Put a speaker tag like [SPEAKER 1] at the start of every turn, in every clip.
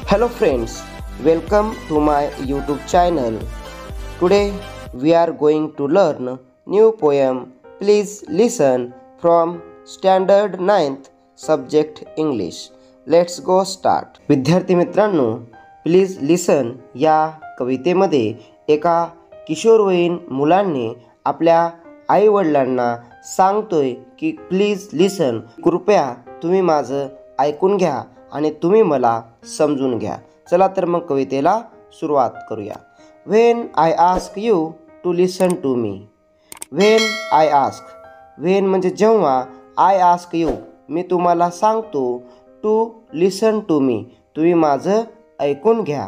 [SPEAKER 1] Hello friends, welcome to my YouTube channel. Today we are going to learn new poem. Please listen from Standard 9th Subject English. Let's go start. विद्यार्थी मित्रांनो, please लिसन या कवितेमध्ये एका किशोरवयीन मुलाने आपल्या आई वडिलांना सांगतोय की प्लीज लिसन, कृपया तुम्ही माझं ऐकून घ्या आणि तुम्ही मला समजून घ्या. चला तर मग कवितेला सुरुवात करूया. When I ask you to listen to me. When I ask, when म्हणजे जेव्हा, आय आस्क यू मी तुम्हाला सांगतो, टू लिसन टू मी तुम्ही माझं ऐकून घ्या.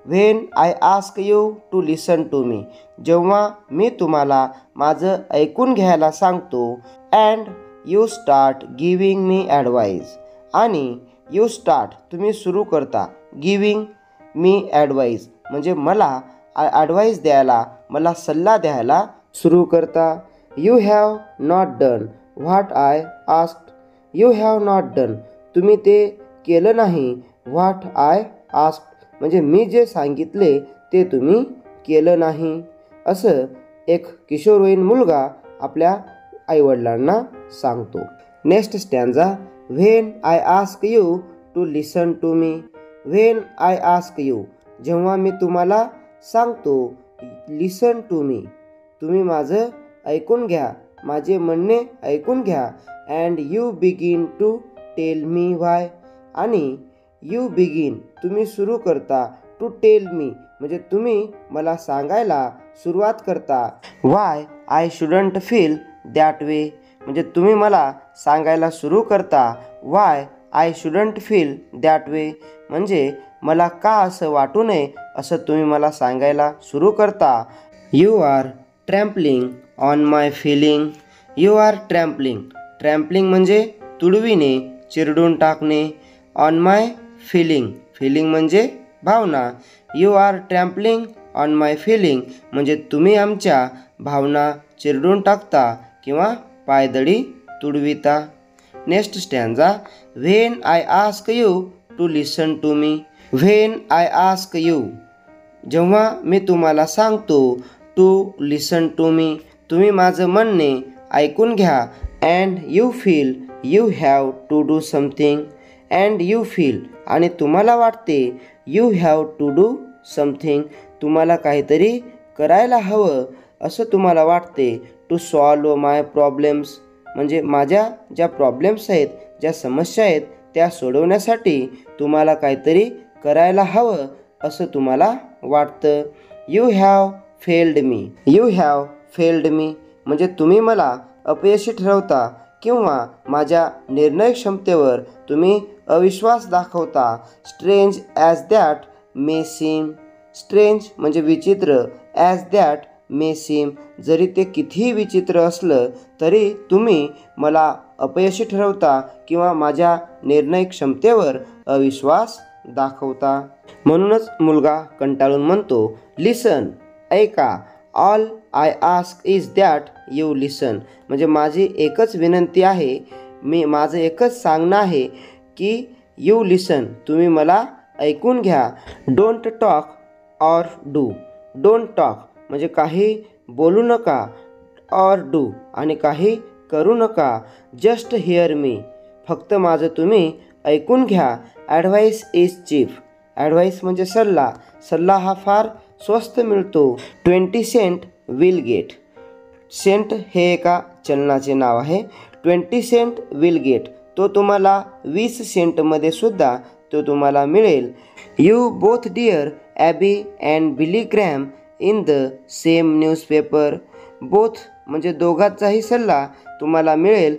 [SPEAKER 1] When I ask you to listen to me जेव्हा मी तुम्हाला माझं ऐकून घ्यायला सांगतो. And you start giving me advice, आणि यू स्टार्ट तुम्ही सुरू करता, गिविंग मी ॲडवाईज म्हणजे मला ॲडवाईज द्यायला, मला सल्ला द्यायला सुरू करता. You have not done what I asked. You have not done तुम्ही ते केलं नाही, व्हॉट आय आस्क्ड म्हणजे मी जे सांगितले ते तुम्ही केलं नाही. असं एक किशोरवयीन मुलगा आपल्या आईवडिलांना सांगतो. Next stanza. When I ask you to listen to me. When I ask you जेव्हा मी तुम्हाला सांगतो, लिसन टू मी तुम्ही माझं ऐकून घ्या, माझे म्हणणे ऐकून घ्या. And you begin to tell me why, आणि यू बिगिन तुम्ही सुरू करता, टू टेल मी म्हणजे तुम्ही मला सांगायला सुरुवात करता. Y I shouldn't feel that way म्हणजे तुम्ही मला सांगायला सुरू करता, Y I shouldn't feel that way म्हणजे मला का असं वाटू नये असं तुम्ही मला सांगायला सुरू करता. You are trampling on my feeling. You are trampling, trampling म्हणजे तुडविणे, चिरडून टाकणे. ऑन माय फिलिंग, फिलिंग म्हणजे भावना. You are trampling on my feeling म्हणजे तुम्ही आमच्या भावना चिरडून टाकता किंवा पायदळी तुडविता. Next stanza. When I ask you to listen to me. When I ask you जेव्हा मी तुम्हाला सांगतो, टू लिसन टू मी तुम्ही माझं म्हणणे ऐकून घ्या. And you feel you have to do something. And you feel आणि तुम्हाला वाटते, you have to do something तुम्हाला काहीतरी करायला हवं असं तुम्हाला वाटते. टू सॉल्व माय प्रॉब्लेम्स म्हणजे माझ्या ज्या प्रॉब्लेम्स आहेत, ज्या समस्या आहेत त्या सोडवण्यासाठी तुम्हाला काहीतरी करायला हवं असं तुम्हाला वाटतं. You have failed me. You have failed me म्हणजे तुम्ही मला अपयशी ठरवता किंवा माझ्या निर्णय क्षमतेवर तुम्ही अविश्वास दाखवता. Strange as that may seem. Strange म्हणजे विचित्र, ॲज दॅट मे सीम जरी ते कितीही विचित्र असलं तरी तुम्ही मला अपयशी ठरवता किंवा माझ्या निर्णय क्षमतेवर अविश्वास दाखवता. म्हणूनच मुलगा कंटाळून म्हणतो, लिसन ऐका. All I ask is that you listen म्हणजे माझी एकच विनंती आहे, माझं एकच सांगणं आहे की यू लिसन तुम्ही मला ऐकून घ्या. Don't talk or do. Don't talk म्हणजे काही बोलू नका, ऑर डू आणि काही करू नका. जस्ट हिअर मी फक्त माझं तुम्ही ऐकून घ्या. Advice is chip. ॲडवाईस म्हणजे सल्ला, सल्ला हा फार स्वस्त मिळतो. 20 सेंट विल गेट. सेंट हे एका चलनाचे नाव आहे. 20 सेंट विल गेट तो तुम्हाला 20 सेंटमध्ये सुद्धा तो तुम्हाला मिळेल. You both Dear Abby and Billy Graham in the same newspaper. Both म्हणजे दोघांचाही सल्ला तुम्हाला मिळेल.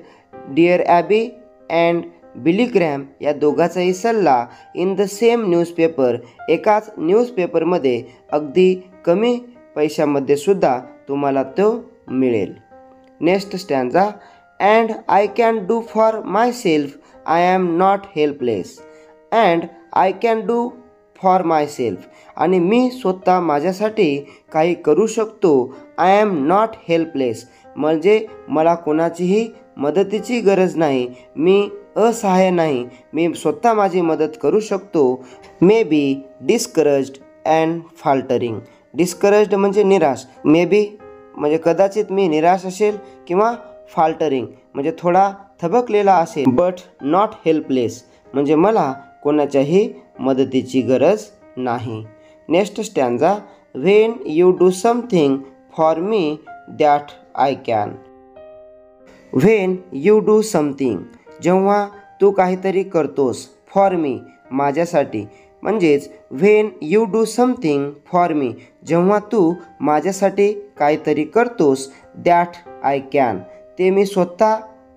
[SPEAKER 1] Dear Abby and Billy Graham या दोघांचाही सल्ला इन द सेम न्यूजपेपर एकाच न्यूजपेपरमध्ये अगदी कमी पैशामध्ये सुद्धा तुम्हाला तो मिळेल. Next stanza. And I can do for myself I am not helpless. And I can do for myself आणि मी स्वतः माझ्यासाठी काही करू शकतो. आय ॲम नॉट हेल्पलेस म्हणजे मला कोणाचीही मदतीची गरज नाही, मी असहाय्य नाही, मी स्वतः माझी मदत करू शकतो. May be discouraged and faltering. Discouraged म्हणजे निराश, मे बी म्हणजे कदाचित मी निराश असेल, किंवा फाल्टरिंग म्हणजे थोडा थबकलेला असेल. बट नॉट हेल्पलेस म्हणजे मला कोणाच्याही मदतीची गरज नाही. Next stanza. When you do something for me that I can. When you do something जेव्हा तू काहीतरी करतोस, फॉर मी माझ्यासाठी, म्हणजेच when you do something for me जेव्हा तू माझ्यासाठी काहीतरी करतोस, दॅट आय कॅन ते मी स्वतः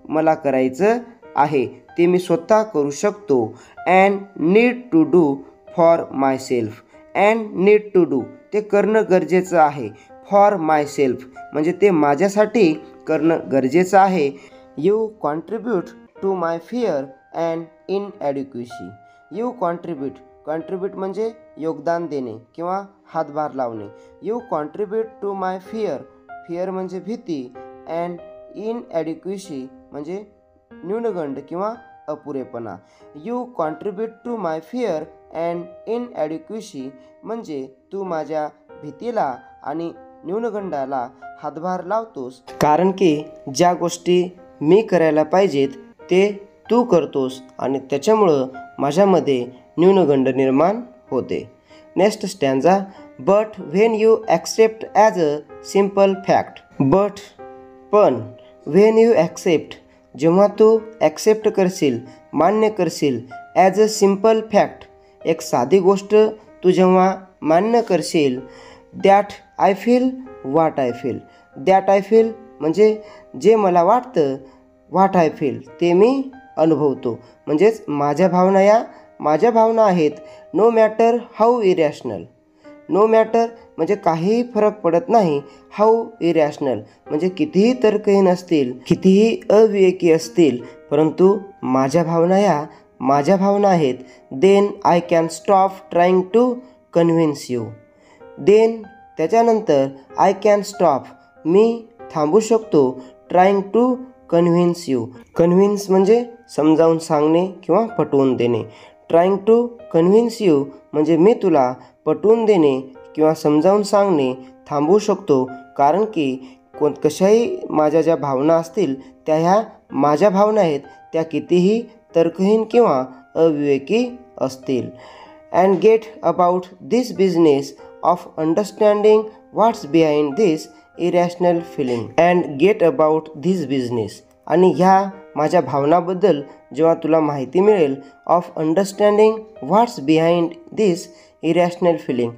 [SPEAKER 1] मला करायचं आहे, ते मी स्वतः करू शकतो. And need to do for myself. And need to do ते करणं गरजेचं आहे. फॉर माय सेल्फ म्हणजे ते माझ्यासाठी करणं गरजेचं आहे. You contribute to my fear and inadequacy. You contribute म्हणजे योगदान देणे किंवा हातभार लावणे. You contribute to my fear म्हणजे भीती. अँड इनॲडिक्वेसी म्हणजे न्यूनगंड किंवा अपुरेपणा. You contribute to my fear and inadequacy म्हणजे तू माझ्या भीतीला आणि न्यूनगंडाला हातभार लावतोस, कारण की ज्या गोष्टी मी करायला पाहिजेत ते तू करतोस आणि त्याच्यामुळं माझ्यामध्ये न्यूनगंड निर्माण होते. Next stanza. But when you accept as a simple fact. But पण व्हेन यू ॲक्सेप्ट जेव्हा तू ॲक्सेप्ट करशील, मान्य करशील, ॲज अ सिम्पल फॅक्ट एक साधी गोष्ट तू जेव्हा मान्य करशील, that I feel what I feel. That I feel म्हणजे जे मला वाटतं, व्हॉट आय फील ते मी अनुभवतो. म्हणजेच माझ्या भावना आहेत. No matter how irrational. No matter म्हणजे काहीही फरक पडत नाही. हाऊ इरॅशनल म्हणजे कितीही तर्कहीन असतील, कितीही अविवेकी असतील, परंतु माझ्या भावना आहेत. Then I can stop trying to convince you. Then त्याच्यानंतर आय कॅन स्टॉप मी थांबू शकतो. Trying to convince you. Convince म्हणजे समजावून सांगणे किंवा पटवून देणे. ट्राईंग टू कन्व्हिन्स यू म्हणजे मी तुला पटवून देणे किंवा समजावून सांगणे थांबवू शकतो, कारण की कशाही माझ्या ज्या भावना असतील त्या ह्या माझ्या भावना आहेत, त्या कितीही तर्कहीन किंवा अविवेकी असतील. And get about this business of understanding what's behind this irrational feeling. And get about this business आणि ह्या माझ्या भावनाबद्दल जेव्हा तुला माहिती मिळेल, of understanding what's behind this irrational feeling.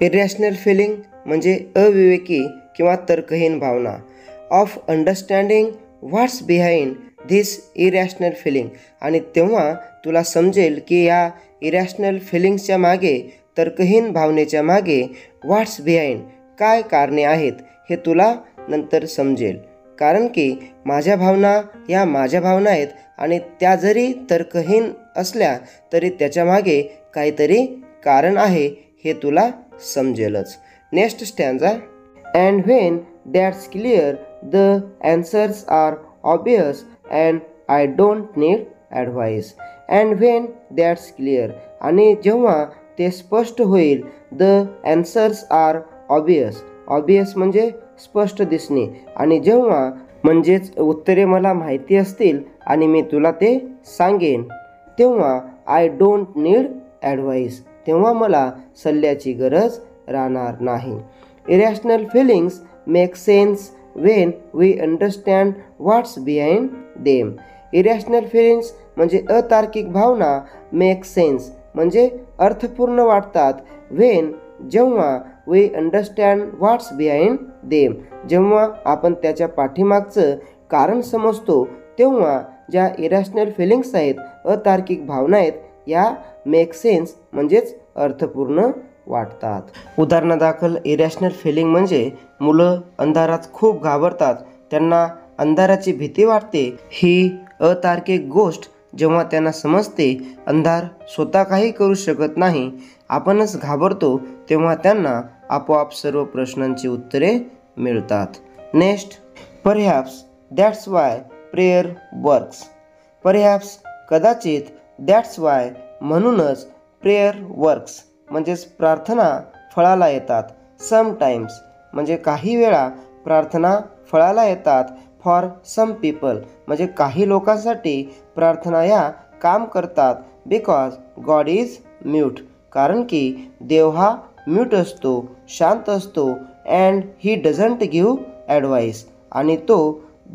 [SPEAKER 1] Irrational feeling म्हणजे अविवेकी किंवा तर्कहीन भावना. Of understanding what's behind this irrational feeling आणि तेव्हा तुला समजेल की या इरॅशनल फिलिंग्सच्या मागे, तर्कहीन भावनेच्या मागे व्हॉट्स बिहाइंड काय कारणे आहेत हे तुला नंतर समजेल, कारण की माझ्या भावना आहेत आणि त्या जरी तर्कहीन असल्या तरी त्याच्यामागे काहीतरी कारण आहे हे तुला समजेलच. Next stanza. And when that's clear the answers are obvious and I don't need advice. And when that's clear आणि जेव्हा ते स्पष्ट होईल, the answers are obvious. Obvious म्हणजे स्पष्ट दिसणे, आणि जेव्हा म्हणजेच उत्तरे मला माहिती असतील आणि मी तुला ते सांगेन, तेव्हा आय डोंट नीड ॲडव्हाइस तेव्हा मला सल्ल्याची गरज राहणार नाही. Irrational feelings make sense when we understand what's behind them. Irrational feelings म्हणजे अतार्किक भावना, मेक सेन्स म्हणजे अर्थपूर्ण वाटतात, व्हेन जेव्हा we understand what's behind them जेव्हा आपण त्याच्या पाठीमागचं कारण समजतो, तेव्हा ज्या इरॅशनल फिलिंग्स आहेत, अतार्किक भावना आहेत, या मेक सेन्स म्हणजेच अर्थपूर्ण वाटतात. उदाहरणादाखल इरॅशनल फिलिंग म्हणजे मुलं अंधारात खूप घाबरतात, त्यांना अंधाराची भीती वाटते. ही अतार्किक गोष्ट जेव्हा त्यांना समजते, अंधार स्वतः काही करू शकत नाही, आपणच घाबरतो, तेव्हा त्यांना आपोआप सर्व प्रश्नांची उत्तरे मिळतात. Next. Perhaps that's why prayer works. Perhaps कदाचित दॅट्स वाय म्हणूनच प्रेयर वर्क्स म्हणजेच प्रार्थना फळाला येतात. समटाईम्स म्हणजे काही वेळा प्रार्थना फळाला येतात. फॉर सम पीपल म्हणजे काही लोकांसाठी प्रार्थना या काम करतात. बिकॉज गॉड इज म्यूट कारण की देव हा म्यूट असतो, शांत असतो. And he doesn't give advice आणि तो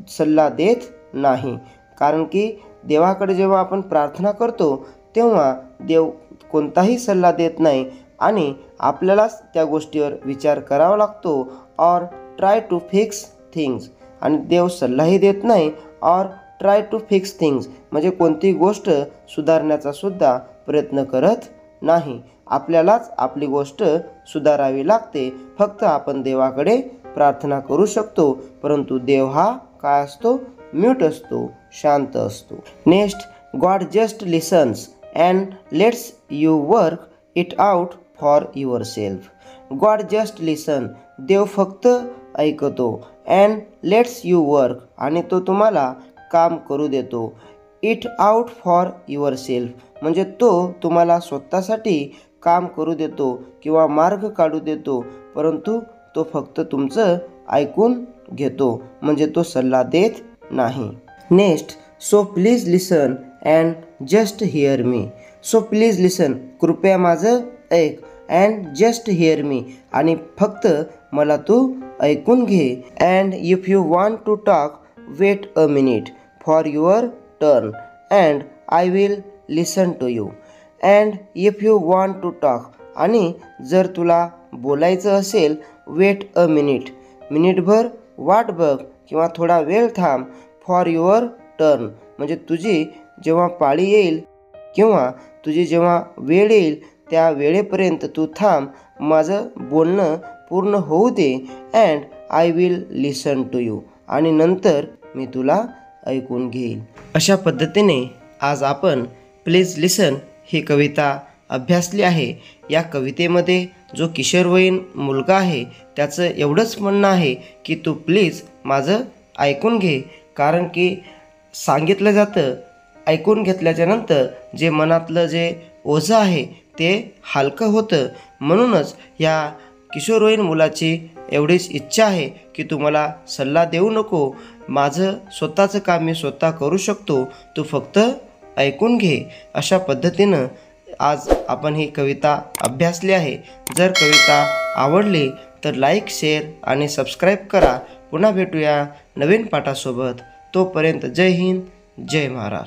[SPEAKER 1] सल्ला देत नाही. कारण की देवाकडे जेव्हा आपण प्रार्थना करतो तेव्हा देव कोणताही सल्ला देत नाही आणि आपल्यालाच त्या गोष्टीवर विचार करावा लागतो. Or try to fix things आणि देव सल्लाही देत नाही. Or try to fix things म्हणजे कोणती गोष्ट सुधारण्याचा सुद्धा प्रयत्न करत नाही. आपल्यालाच आपली गोष्ट सुधारावी लागते. फक्त आपण देवाकडे प्रार्थना करू शकतो, परंतु देव हा काय असतो? म्यूट असतो, शांत असतो. Next, God just listens and lets you work it out for yourself. God just listen देव फक्त ऐकतो. अँड लेट्स यू वर्क आणि तो तुम्हाला काम करू देतो. It out for your self म्हणजे तो तुम्हाला स्वतःसाठी काम करू देतो किंवा मार्ग काढू देतो, परंतु तो फक्त तुमचं ऐकून घेतो म्हणजे तो सल्ला देत नाही. Next, so please listen and just hear me. So please listen कृपया माझं ऐक. अँड जस्ट हिअर मी आणि फक्त मला तू ऐकून घे. And if you want to talk wait a minute for your turn and I will listen to you. And if you want to talk आणि जर तुला बोलायचं असेल वेट अ मिनिट मिनिटभर वाट बघ किंवा थोडा वेळ थांब. फॉर युअर टर्न म्हणजे तुझी जेव्हा पाळी येईल किंवा तुझी जेव्हा वेळ येईल त्या वेळेपर्यंत तू थांब. माझं बोलणं पूर्ण होऊ दे. And I will listen to you आणि नंतर मी तुला ऐकून घेईल. अशा पद्धतीने आज आपण प्लीज लिसन ही कविता अभ्यासली आहे. या कवितेमध्ये जो किशोरवयीन मुलगा आहे त्याचं एवढंच म्हणणं आहे की तू प्लीज माझं ऐकून घे. कारण की सांगितलं जातं ऐकून घेतल्याच्या नंतर जे मनातलं जे ओझं आहे ते हलकं होतं. म्हणूनच या किशोरवयीन मुलाची एवढीच इच्छा आहे की तू मला सल्ला देऊ नको. माझं स्वतःचं काम मी स्वतः करू शकतो, तू फक्त ऐकून घे. अशा पद्धतीनं आज आपण ही कविता अभ्यासली आहे. जर कविता आवडली तर लाईक, शेअर आणि सबस्क्राईब करा. पुन्हा भेटूया नवीन पाठासोबत. तोपर्यंत जय हिंद, जय महाराष्ट्र.